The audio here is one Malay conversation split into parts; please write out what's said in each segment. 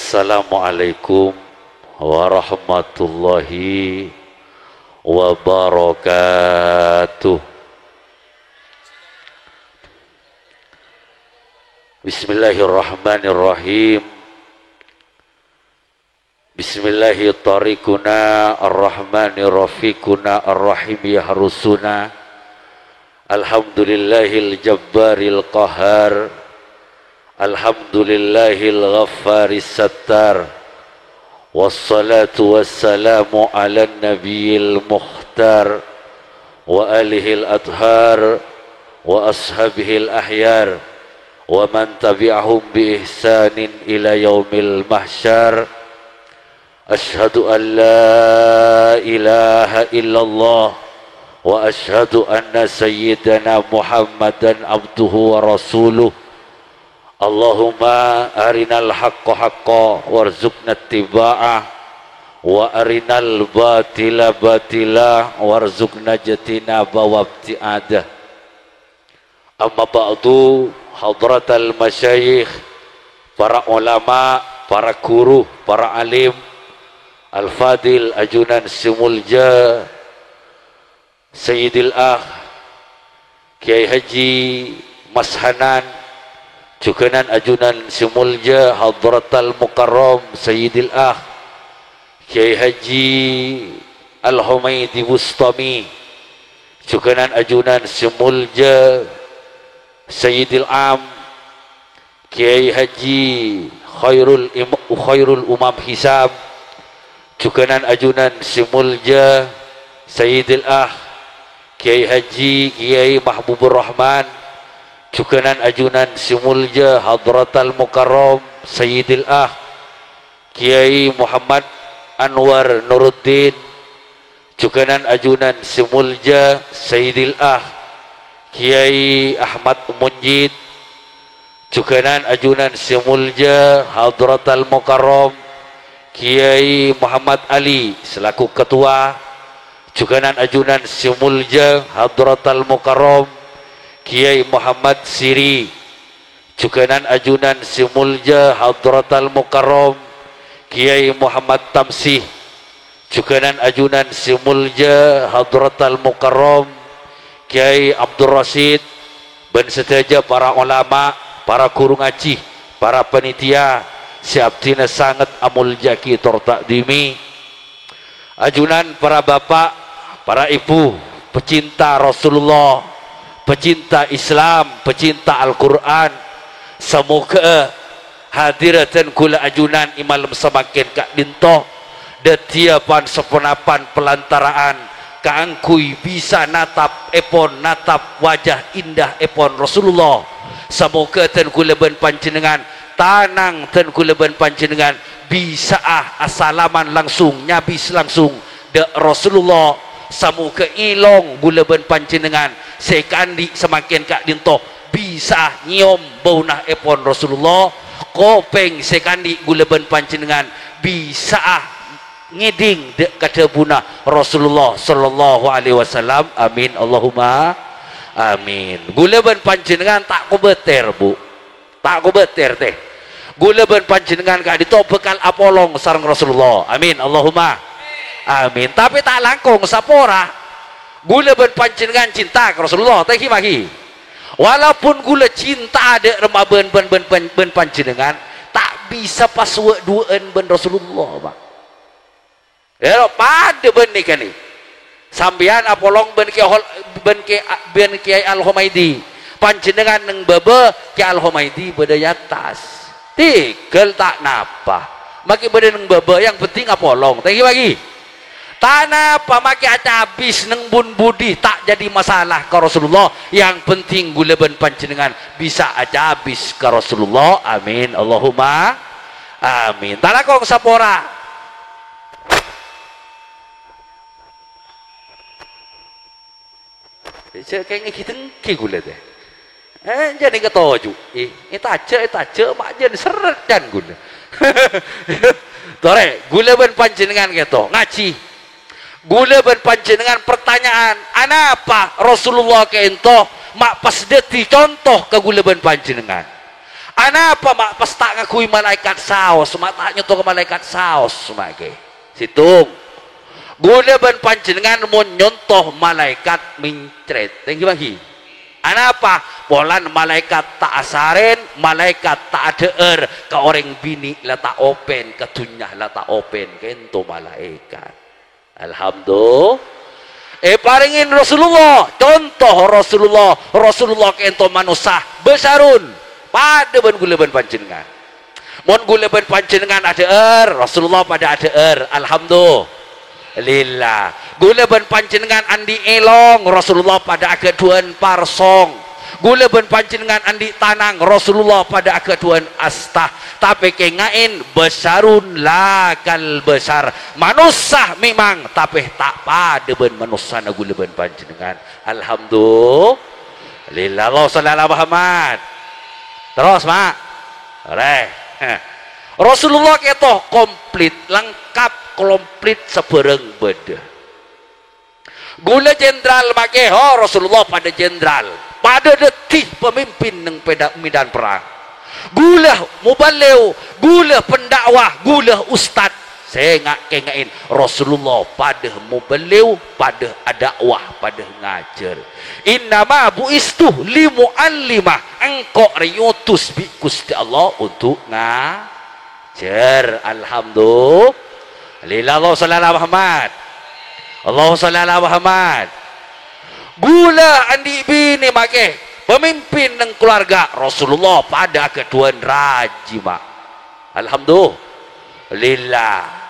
Assalamualaikum warahmatullahi wabarakatuh. Bismillahirrahmanirrahim. Bismillahi tariquna ar-rahmani rafiquna ar-rahim yahrusuna. Alhamdulillahil jabbaril qahar. Alhamdulillahil ghaffaris sattar. Wassalatu wassalamu ala nabiyil mukhtar wa alihil adhar wa ashabihil ahyar wa man tabi'ahum bi ihsanin ila yaumil mahsyar. Ashhadu an la ilaha illallah wa ashhadu anna sayyidana Muhammadan abduhu wa rasuluh. Allahumma arinal haqqa haqqa warzuqna ittiba'ah wa arinal batila batila warzuqna jatinaba wabti'adah. Amma ba'du, hadratal masyayikh, para ulama, para guru, para alim, al-fadil ajunan simulja Sayyidil Akh Kiai Haji Mas Hanan, Jukanan ajunan simulja hadratal mukarram Sayyidil Akh Kiai Haji Al-Humaidi Bustami, Jukanan ajunan simulja Sayyidil Am Kiai Haji Khairul Umam Hisab, Jukanan ajunan simulja Sayyidil Akh Kiai Haji Kiai Mahbubur Rahman, Jukanan ajunan simulja hadratal mukarram Sayyidil Akh Kiai Muhammad Anwar Nuruddin, Jukanan ajunan simulja Sayyidil Akh Kiai Ahmad Munjid, Jukanan ajunan simulja hadratal mukarram Kiai Muhammad Ali selaku ketua, Jukanan ajunan simulja hadratal mukarram Kiai Muhammad Siri, Jukanan ajunan simulja hadratal mukarram Kiai Muhammad Tamsih, Jukanan ajunan simulja hadratal mukarram Kiai Abdul Rashid, dan setaja para ulama, para guru ngaji, para panitia siaptina sangat amul jaki tortakdimi, ajunan para bapak, para ibu, pecinta Rasulullah, pecinta Islam, pecinta Al-Quran, semoga hadiratan kula ajunan imalam semakin kak dintoh detiapan sepenapan pelantaraan kaangkui bisa natap wajah indah epon Rasulullah. Semoga ten kula ben panjenengan tanang ten kula ben panjenengan bisa asalaman langsung nyabis langsung de Rasulullah. Semoga ilong gula ben panjenengan sekandi semakin kak dintoh bisa nyium baunah epon Rasulullah. Kopeng sekandi gula ben panjenengan bisa ngeding dek kata bunah Rasulullah sallallahu alaihi wasallam. Amin Allahumma amin. Gula ben panjenengan tak ko beter bu, tak ko beter teh. Gula ben panjenengan kak dito bekal apolong sareng Rasulullah. Amin Allahumma amin. Tapi tak langkung sapora gula ben panjenengan cinta ke Rasulullah teh maki. Walaupun gula cinta ada remah ben panjenengan tak bisa password duaan ben Rasulullah pak. Ya pada ben ni kan ni. Sambian apolong ben Kiai Al-Humaidi. Panjenengan neng bebe Kiai Al-Humaidi beda atas. Tigel tak napa. Maki beda neng bebe yang penting apolong. Thank you lagi. Tanah pamaki aca habis neng bun budi tak jadi masalah ke Rasulullah. Yang penting gula ben panjenengan bisa aca habis ke Rasulullah. Amin Allahumma amin. Tanah kong sapora. Kayaknya kita ngki gula deh. Jadi ketoju. Itace mak jadi seret dan gula. Tore gula ben panjenengan gitu ngaji. Gula ben panjenengan pertanyaan anapa Rasulullah kento mak pas deti contoh ke gula ben panjenengan Anapa mak pas tak ngakui malaikat saos, mak tak nyoto ke malaikat saos mak ke. Situng. Guna ban panjenengan mun nyontoh malaikat mincret. Tengki bagi. Anapa? Polan malaikat tak asaren, malaikat tak adeer, ke orang bini lah tak open, ke dunya lah tak open, kento malaikat. Alhamdulillah. Paringin Rasulullah, contoh Rasulullah kento manusia besarun. Pada ban gula ban panjenengan. Mun gula ban panjenengan adeer, Rasulullah pada adeer. Alhamdulillah. Gula ban panjenengan andi elong, Rasulullah pada ageduan parsong. Gula ban panjenengan andi tanang, Rasulullah pada ageduan astah. Tapi kengain besarun lakal besar. Manusia memang tapi tak pada ban manusia na gula ban panjenengan. Alhamdulillah. Allah sallallahu Muhammad. Terus mak, Rasulullah ketoh komplit, lengkap, komplit sebereng beda. Gula jenderal make, Rasulullah pada jenderal, pada detik pemimpin neng medan perang. Gula mubaleu, gula pendakwah, gula ustad. Saya ngain Rasulullah pada mubaleu, pada dakwah, pada ngajar. Innama buistu limuallimah, engkau riutus bi Gusti Allah untuk ngajar. Alhamdulillah. Allah sallallahu Muhammad. Allah sallallahu Muhammad. Gula andi bini make pemimpin neng keluarga Rasulullah pada keduan raji mak. Alhamdulillah.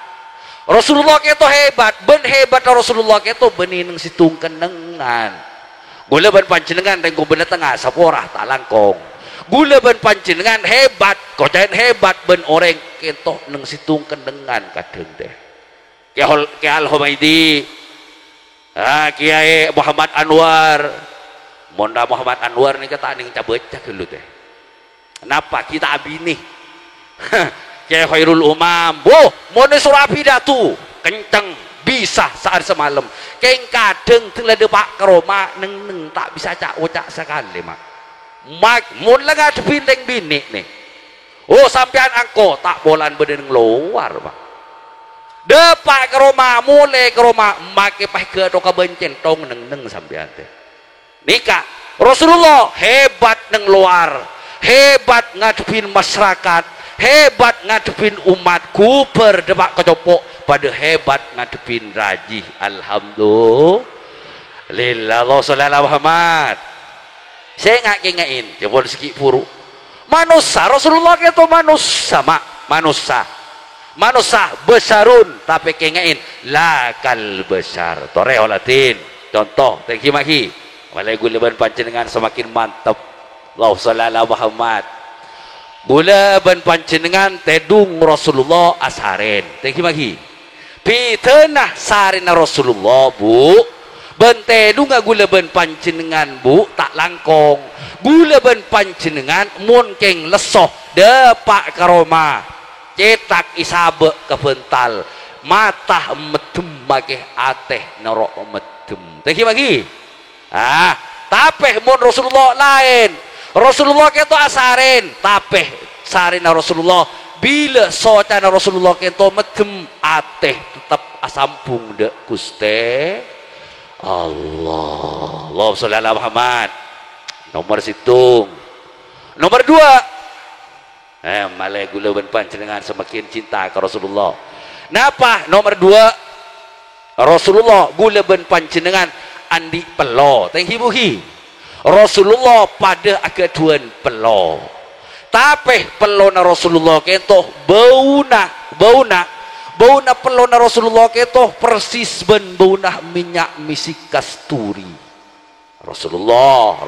Rasulullah keto hebat, ben hebat Rasulullah keto bening situng kenengan. Gula ben panjenengan tengko bener tengah saporah tak langkong. Gula ben panjenengan hebat, kocain hebat ben orang keto neng situng kenengan kadeng deh. Ke Al-Humaidi, Kiai Muhammad Anwar, Monda Muhammad Anwar nih kata ning cabeca dulu deh. Kenapa kita abini? Kiai Khairul Umam, mau surah pidato kenceng bisa saat semalam. Keng kadeng telah depak keroma neng tak bisa cak sekali mak. Mun lah nggak binteng bini nih. Sampean angko tak bolan beden luar mak. Depak keroma mulai keroma make pah ke doka bencentong neng sampean teh. Nikah Rasulullah hebat neng luar, hebat ngadepin masyarakat. Hebat ngadepin umatku berdebak kecopok pada hebat ngadepin raji. Alhamdulillah. Allah sallallahu Muhammad. Saya ngain coba sikit puru manusia Rasulullah itu manusia mak, manusia besarun tapi kengain lakal besar tore olatin contoh teki maki walai guleban panjenengan semakin mantap. Allah sallallahu Muhammad. Gula ban panjenengan tedung Rasulullah asaren. Tengki magi. Pitenah sarina Rasulullah bu. Ben tedung gula ban panjenengan bu tak langkong. Gula ban panjenengan mun keng lesoh depak karoma. Cetak isabe kebental. Mata medem make ateh norok medem. Tengki magi. Tapi mun Rasulullah lain. Rasulullah itu asaren tapi sarina Rasulullah bila socana Rasulullah itu medem ateh tetap asampung dek Guste Allah. Allah sallallahu Muhammad. Nomor situng. Nomor 2 malai gula ben panjenengan semakin cinta ke Rasulullah. Napa? Nomor 2 Rasulullah gula ben panjenengan andi pelo teng hibuhi. Rasulullah pada ageduan pelo. Tapi pelona Rasulullah ketoh bauna pelona Rasulullah ketoh persis ben bauna minyak misi kasturi. Rasulullah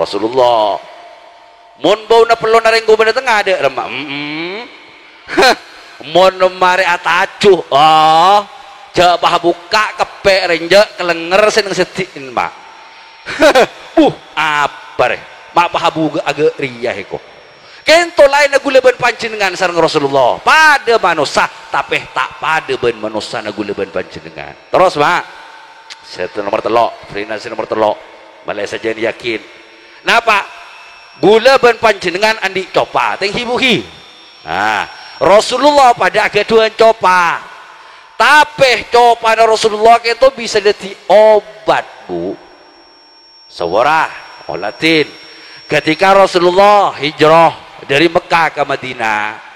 mon bauna pelona renggo bener tengah ada remak mon mare atacuh jabah buka kepe renje kelenger seneng setin mak apa reh mak pahabu agak riyah eko kento lain gula ben panjenengan sareng Rasulullah pada manusia tapi tak pada ben manusia gula ben panjenengan. Terus mak saya nomor telok Frina nomor telok balai saja yakin napa gula ben panjenengan andi copa teng hibuhi. Nah, Rasulullah pada keduan copa. Tapi copa Rasulullah itu bisa jadi obat, Bu. Sawarah, olatin. Ketika Rasulullah hijrah dari Mekah ke Madinah,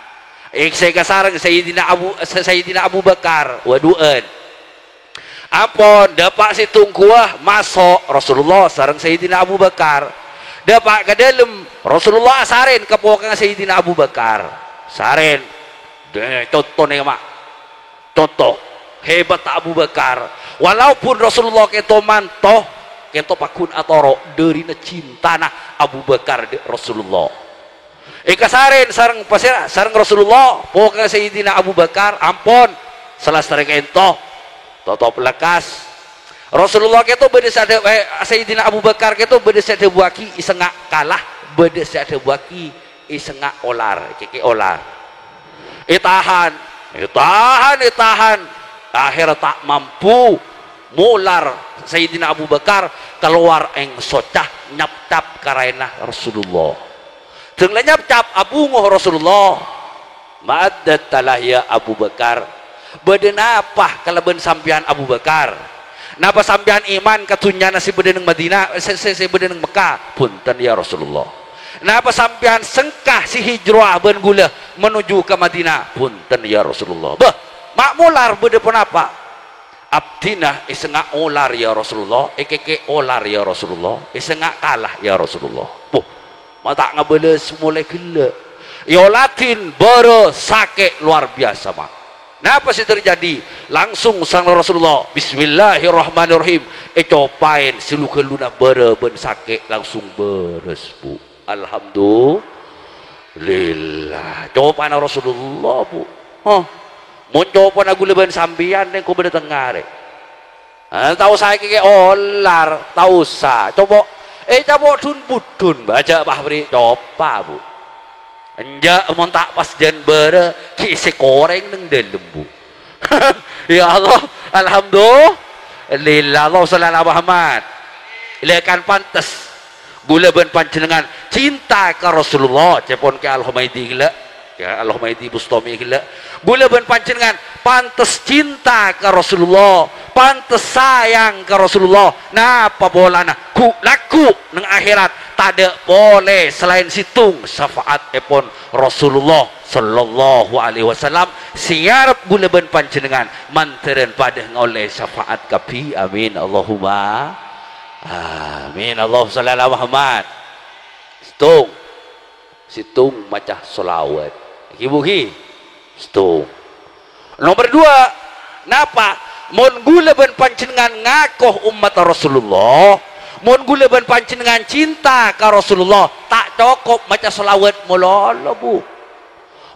saya kasarang Sayyidina Abu Bakar waduan. Apon dapat situng kuah masuk Rasulullah sareng Sayyidina Abu Bakar. Dapat ke dalam Rasulullah sarin ke pokoknya Sayyidina Abu Bakar. Sarin. Contoh nih mak. Contoh hebat Abu Bakar. Walaupun Rasulullah keto mantoh keto pakun atoro dari cinta nah Abu Bakar de Rasulullah. Kasarin sareng pasir sareng Rasulullah pokoknya Sayyidina Abu Bakar ampun salah sareng ento toto pelekas Rasulullah keto bedesa de Sayyidina Abu Bakar keto bedesa de buaki isengak kalah bedesa de buaki isengak olar kiki olar tahan akhir tak mampu mular Sayyidina Abu Bakar keluar eng socah nyap-cap karena Rasulullah dengan nyap-cap Abu Ngoh Rasulullah ma'addat talah ya Abu Bakar beden apa kalau ben sampian Abu Bakar napa sampian iman katunya nasi beden Madinah saya beden Mekah punten ya Rasulullah napa sampian sengkah si hijrah ben gula menuju ke Madinah punten ya Rasulullah bah makmular bede pun apa abdinah isengak olar ya Rasulullah ekeke olar ya Rasulullah isengak kalah ya Rasulullah mata ngabeles mulai gila ya latin bere sakit luar biasa mak napa sih terjadi langsung sang Rasulullah bismillahirrahmanirrahim copain silukan luna bere ben sakit langsung beres Bu alhamdulillah copain Rasulullah Bu mau coba nagu leban sambian deh kau berdengar tahu saya kayak olar tahu sa coba coba dun budun baca bahri coba Bu enjak mau tak pas jan bere kisi koreng neng dalam Bu ya Allah alhamdulillah Allah sallallahu Muhammad ilekan pantas gula ben panjenengan cinta ke Rasulullah cepon ke Al-Humaidi gila ya Al-Humaidi Bustami gila gula ben panjenengan pantas cinta ke Rasulullah pantas sayang ke Rasulullah napa bolana ku laku nang akhirat tada boleh selain situng syafaat epon Rasulullah sallallahu alaihi wasallam siarap gula ben panjenengan manteren pada ngoleh syafaat kapi amin Allahumma amin Allah sallallahu Muhammad situng macah solawat hibuhi situng nomor 2 napa mun gula ben panjenengan ngakoh umat Rasulullah mun gula ben panjenengan cinta ka Rasulullah tak cukup maca selawat mololo Bu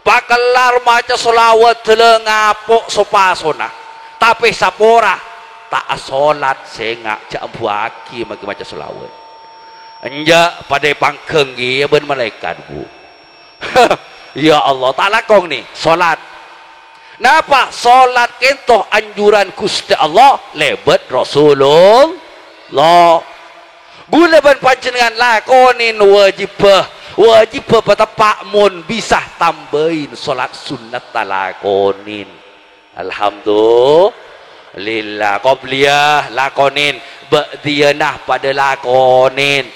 pakalar maca selawat tele ngapok sopasona tapi sapora tak salat sengak jak buaki maki maca selawat enja pada pangkeng ge ben malaikat Bu ya Allah tak lakong nih salat napa salat kentoh anjuran Gusti Allah lebet Rasulullah gula ban panjenengan lakonin wajib petepak mun bisa tambahin salat sunat talakonin alhamdulillah qobliyah lakonin ba'diyanah pada lakonin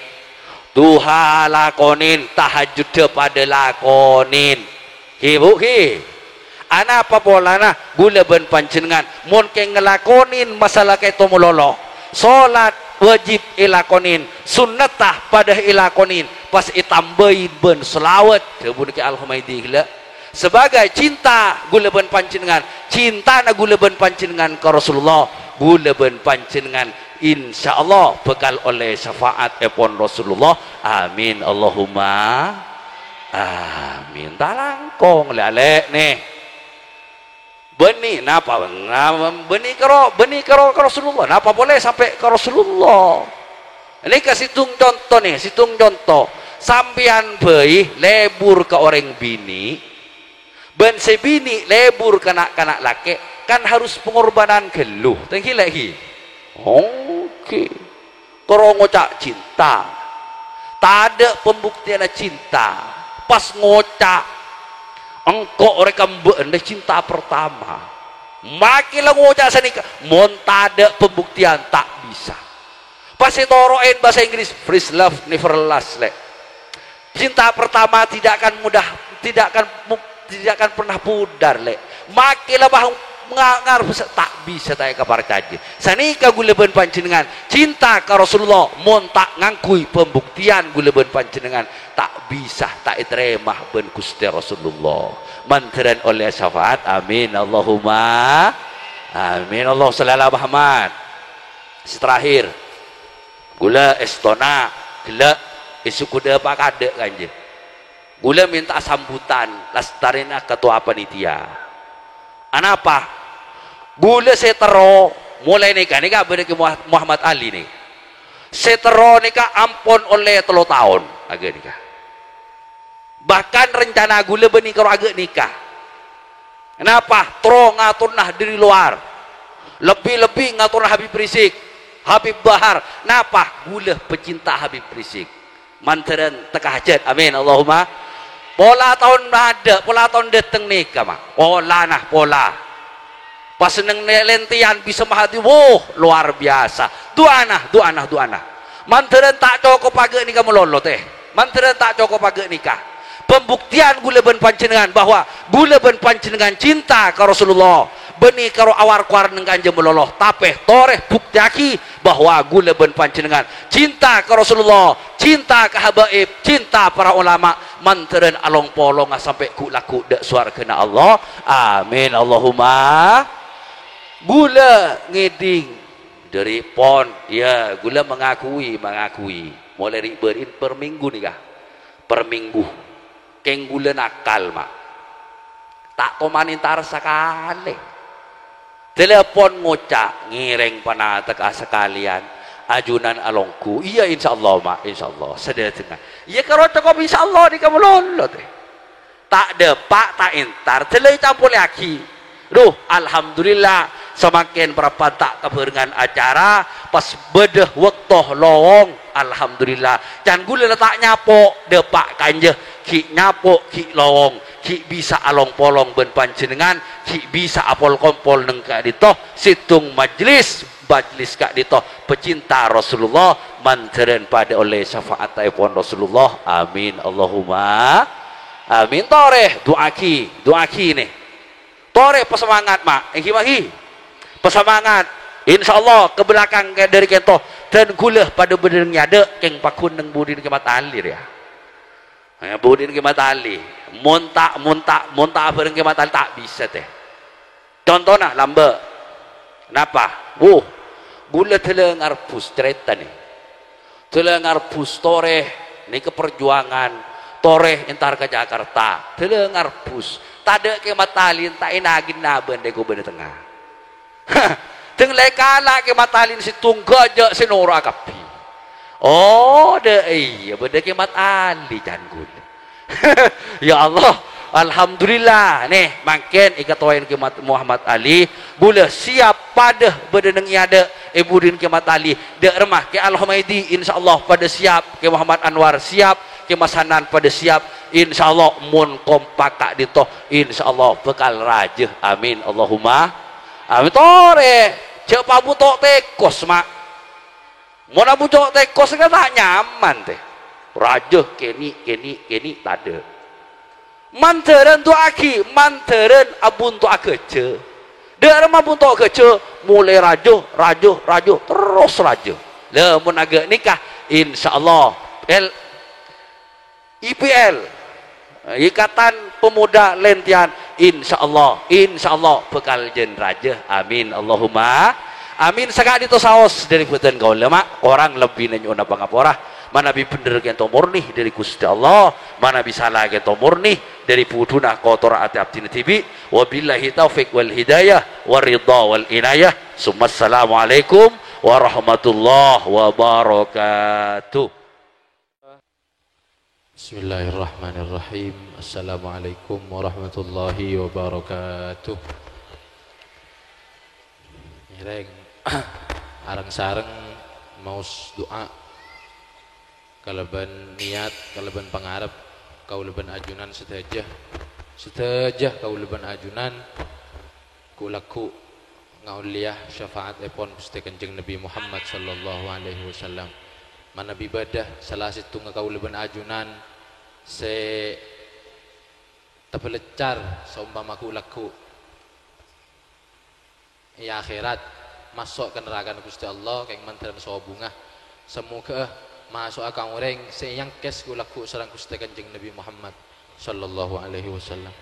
duha lakonin tahajud pada lakonin Bu ana apa polana gula ben panjenengan mun ke ngelakonin masalah keto mulolo salat wajib ilakonin sunnatah pada ilakonin pas itambahin ben selawat tebun ke Al-Humaidi gila sebagai cinta gula ben panjenengan cinta na gula ben panjenengan ke Rasulullah gula ben panjenengan insyaallah bekal oleh syafaat epon Rasulullah amin Allahumma amin talangkong lelek nih benih napa benih karo Rasulullah napa boleh sampai ke Rasulullah ini kasih contoh nih situng contoh sampian bayi lebur ke orang bini ben sebini lebur kanak-kanak laki kan harus pengorbanan geluh tengki lagi oke karo ngocak cinta tak ada pembuktian cinta. Pas ngocak engkau mereka mbak cinta pertama, makilah ngocak senika mon tak ada pembuktian tak bisa. Pas itu roin bahasa Inggris, first love never last. Cinta pertama tidak akan mudah, tidak akan pernah pudar. Makilah bahang ngarep tak bisa tak kabar caji. Sanika guleben panjenengan cinta ka Rasulullah mon tak ngangkui pembuktian guleben panjenengan tak bisa tak terima ben Gusti Rasulullah. Manteran oleh syafaat amin Allahumma amin. Allah sallallahu Muhammad. Terakhir gula estona gula isu kuda apa kade kanje. Gula minta sambutan lastarina ketua panitia. Anapa? Gula setero mulai nikah beda ke Muhammad Ali nih. Setero nikah ampun oleh 3 tahun agak nikah. Bahkan rencana gula benih kalau agak nikah. Kenapa? Tro ngatur nah dari luar. Lebih-lebih ngatur Habib Rizik, Habib Bahar. Napa? Gula pecinta Habib Rizik. Manteran teka hajat. Amin Allahumma. Pola tahun ada, pola tahun datang nikah mah. Pola nah pola. Pas seneng lentian bisa mahati, luar biasa. Doa nah. Manteran tak cukup pagi nikah melolot Manteran tak cukup pagi nikah. Pembuktian gula ben panjenengan bahwa gula ben panjenengan cinta ke Rasulullah. Beni karo awar kuar neng kanje meloloh. Tapi toreh buktiaki bahwa gula ben panjenengan cinta ke Rasulullah, cinta ke habaib, cinta para ulama. Manteran along polong sampai ku laku dak suar kena Allah. Amin Allahumma. Gula ngeding dari pon ya gula mengakui mulai riberin per minggu nih kah per minggu keng gula nakal mak tak tomanin tar sekali telepon ngocak ngireng panatek sekalian ajunan alongku iya insyaallah mak insyaallah sedih tengah iya kalau cukup insyaallah di kamu lolot tak depak tak entar telai campur lagi duh alhamdulillah semakin berapa tak keberengan acara pas bedah waktu lowong alhamdulillah can gula letak nyapo depak kanje ki nyapo ki lowong ki bisa along polong ben panjenengan ki bisa apol kompol neng kak dito situng majlis kak dito pecinta Rasulullah manteran pada oleh syafaat taipon Rasulullah amin Allahumma amin. Toreh doaki nih toreh pesemangat mak engki pesemangat insyaallah ke belakang dari kento dan gula pada benernya ada keng pakun neng budin ke mata alir ya budin ke mata ali montak bereng ke mata tak bisa teh contohnya lamba kenapa gula telengar pus cerita nih telengar pus toreh ini keperjuangan toreh entar ke Jakarta telengar pus tada ke mata ali tak inagin naben deko bener tengah teng lekala ke matalin si tungga aja si nora kapi iya beda ke matali janggul ya Allah alhamdulillah nih makin ikatoin ke Muhammad Ali boleh siap pada bedeneng ada ibudin ke matali dek remah ke Al-Humaidi insyaallah pada siap ke Muhammad Anwar siap ke Mas Hanan pada siap insyaallah mun kompak dito insyaallah bekal raja amin Allahumma amin. Tore cek pabu tok tekos mak mau nabu tok tekos kan tak nyaman teh raja keni tade manteran tu aki manteran abun tu akeje daerah abun tu akeje mulai raja terus raja lemun agak nikah insyaallah IPL Ikatan Pemuda Lentian insyaallah bekal jen raja amin Allahumma amin sagak dito saos dari puten kau lemak orang lebih nanyuna pangaporah mana bi bener kento murni dari Gusti Allah mana bisa lagi kento murni dari puduna kotor ati abdina tibi wabillahi taufik wal hidayah waridha wal inayah summa assalamualaikum warahmatullahi wabarakatuh. Bismillahirrahmanirrahim. Assalamualaikum warahmatullahi wabarakatuh. Nireng arang sareng maus doa kalaban niat kalaban pangarep kaulaban ajunan sedajah kau leban ajunan kulaku ngauliah syafaat epon Gusti Kanjeng Nabi Muhammad sallallahu alaihi wasallam mana bibadah salah situ kau leban ajunan se tapelecar saumpama kulaku ya akhirat masuk ke neraka Gusti Allah keng mantaran sawa bunga semoga masuk akang orang seyang kes kulaku sareng Gusti Kanjeng Nabi Muhammad sallallahu alaihi wasallam.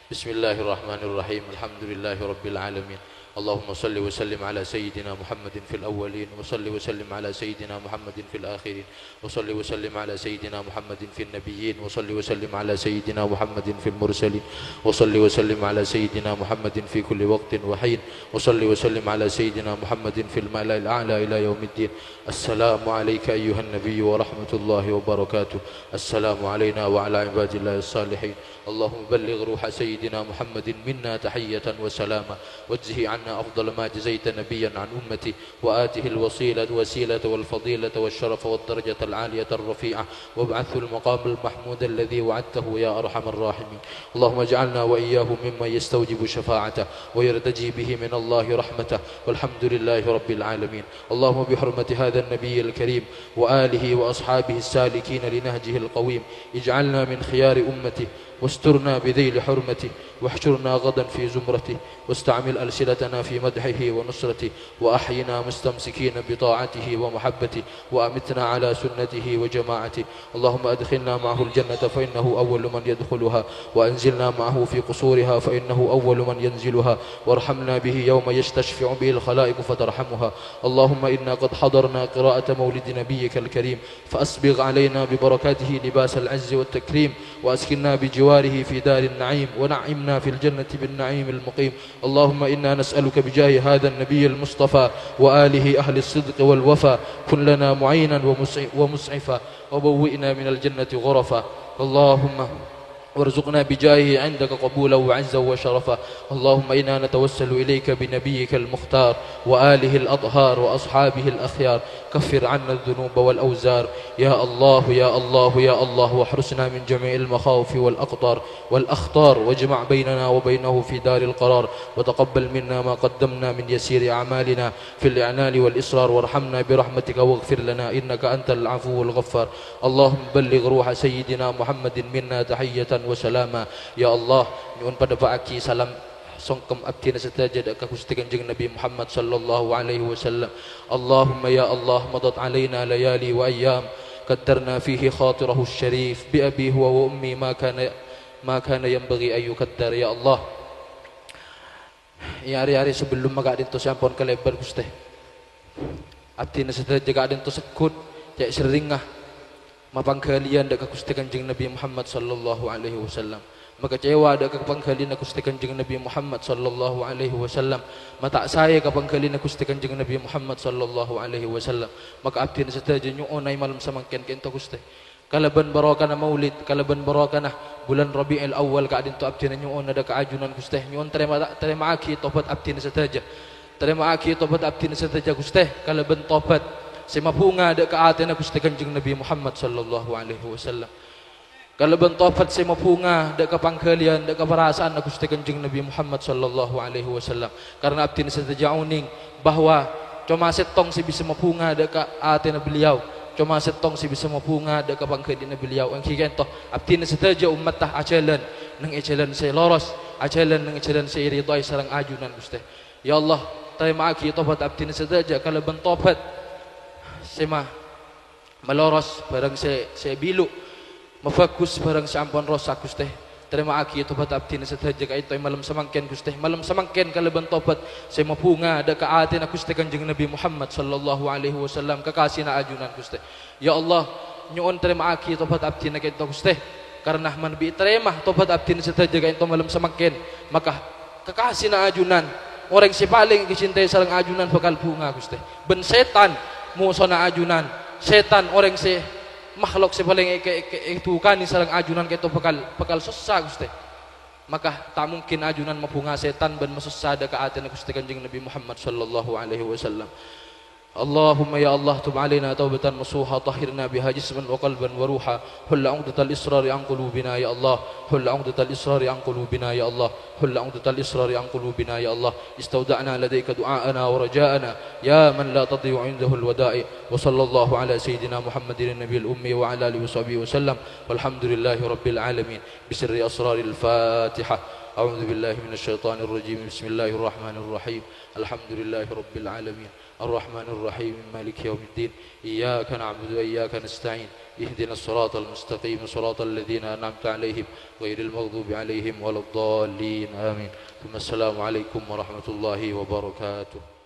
Bismillahirrahmanirrahim. Alhamdulillahirabbil alamin. Allahumma salli wa sallim ala sayyidina Muhammadin fil awwalin wa salli wa sallim ala sayyidina Muhammadin fil akhirin wa salli wa sallim ala sayyidina Muhammadin fil nabiyyin wa salli wa sallim ala sayyidina Muhammadin fil mursalin wa salli wa sallim ala sayyidina Muhammadin fi kulli waqtin wa hin wa salli wa sallim ala sayyidina Muhammadin fil mala'il a'la ila yaumiddin. Assalamu alayka ayyuhan nabiy wa rahmatullahi wa barakatuh. Assalamu alayna wa ala ibadillahi salihin. Allahumma balligh ruha sayyidina Muhammadin minna tahiyatan wa salama wajzihi عنا أفضل ما جزيت نبيا عن أمتي وآته الوسيلة والفضيلة والشرف والدرجة العالية الرفيعة وابعثه المقام المحمود الذي وعدته يا أرحم الراحمين. اللهم اجعلنا وإياه ممن يستوجب شفاعته ويرتجي به من الله رحمته والحمد لله رب العالمين. اللهم بحرمة هذا النبي الكريم وآله وأصحابه السالكين لنهجه القويم اجعلنا من خيار أمته واسترنا بذيل حرمته واحشرنا غدا في زمرته واستعمل ألسنتنا في مدحه ونصرته وأحينا مستمسكين بطاعته ومحبته وأمتنا على سنته وجماعته. اللهم أدخلنا معه الجنة فإنه أول من يدخلها وأنزلنا معه في قصورها فإنه أول من ينزلها وارحمنا به يوم يستشفع به الخلائق فترحمها. اللهم إنا قد حضرنا قراءة مولد نبيك الكريم فأسبغ علينا ببركاته لباس العز والتكريم وأسكننا بجواره في دار النعيم ونعمنا في الجنة بالنعيم المقيم. اللهم إنا نسألك بجاه هذا النبي المصطفى وآله أهل الصدق والوفا كن لنا معينا ومسعفا وبوئنا من الجنة غرفا. اللهم وارزقنا بجاهه عندك قبولا وعزا وشرفا. اللهم إنا نتوسل إليك بنبيك المختار وآله الأطهار وأصحابه الأخيار كفر عنا الذنوب والأوزار يا الله يا الله يا الله واحرسنا من جميع المخاوف والأخطار واجمع بيننا وبينه في دار القرار وتقبل منا ما قدمنا من يسير أعمالنا في الإعنان والإصرار وارحمنا برحمتك واغفر لنا إنك أنت العفو الغفار. اللهم بلغ روح سيدنا محمد منا تحية wasalama. Ya Allah, nyuwun pada paaki salam songkem abdi setaja dak Gusti Kanjeng Nabi Muhammad sallallahu alaihi wasallam. Allahumma ya Allah madat alaina layali wa ayyam qaddarna fihi khatirahu syarif bi abi huwa wa ummi ma kana yanbaghi ay yuqaddar. Ya Allah, ya hari-hari sebelum maka dinto sampun kelebar Gusti abdi setaja gak dinto sekut cek seringah mapanggalian dak Gusti Kanjeng Nabi Muhammad sallallahu alaihi wasallam makecewa dak kapanggalian Gusti Kanjeng Nabi Muhammad sallallahu alaihi wasallam mata saya kapanggalian Gusti Kanjeng Nabi Muhammad sallallahu alaihi wasallam maka abdi setaja nyuonay malam samangken kento Gusti kalaban barakana maulid kalaban barakana bulan Rabiul Awal ka adin to abdi nyuon dak kaajunan Gusti nyuon terima aki tobat abdi setaja terima aki tobat abdi setaja Gusti kalaban tobat semapunga dak kaaten Gusti Kanjeng Nabi Muhammad sallallahu alaihi wasallam. Kalau bentopat semapunga dak kapanggalian dak kaparasaan Gusti Kanjeng Nabi Muhammad sallallahu alaihi wasallam. Karena abdi setajauning bahwa cuma setong si bisa mapunga dak kaaten beliau. Cuma setong si bisa mapunga dak kapanggalian beliau. Ang kikento abdi setaja umat tah ajalan nang ajalan saya loros, ajalan nang ajalan saya ridai sareng ajunan Gusti. Ya Allah, terima aki tobat abdi setaja kalau bentopat sema meloros barang saya bilu mafakus barang sampun rosak Gusti terima aki tobat abdi setaja ka ito malam samangken Gusti malam samangken kalaban tobat saya mapunga ada kaatin Gusti Kanjeng Nabi Muhammad sallallahu alaihi wasallam kakasih na ajunan Gusti. Ya Allah nyuon terima aki tobat abdi na kito Gusti karena man bi terima tobat abdi setaja ka ito malam samangken maka kakasih na ajunan orang si paling dicintai sareng ajunan bakal bunga Gusti ben setan musuh na ajunan setan orang si makhluk si paling itu kan sareng ajunan keto bakal susah Gusti maka tak mungkin ajunan mapunga setan ben masusah dak kaaten Gusti Kanjeng Nabi Muhammad sallallahu alaihi wasallam. اللهم يا الله تب علينا توبة نصوحا طهرنا بها جسما وقلبا وروحا حل عقدة الإصرار عن قلوبنا يا الله حل عقدة الإصرار عن قلوبنا يا الله حل عقدة الإصرار عن قلوبنا يا الله استودعنا لديك دعاءنا ورجاءنا يا من لا تضيع عنده الودائع وصلى الله على سيدنا محمد النبي الأمي وعلى آله وصحبه وسلم والحمد لله رب العالمين بسر أسرار الفاتحة أعوذ بالله من الشيطان الرجيم بسم الله الرحمن الرحيم الحمد لله رب العالمين الرحمن الرحيم مالك يوم الدين إياك نعبد وإياك نستعين اهدنا الصراط المستقيم صراط الذين أنعمت عليهم غير المغضوب عليهم ولا الضالين آمين ثم السلام عليكم ورحمة الله وبركاته.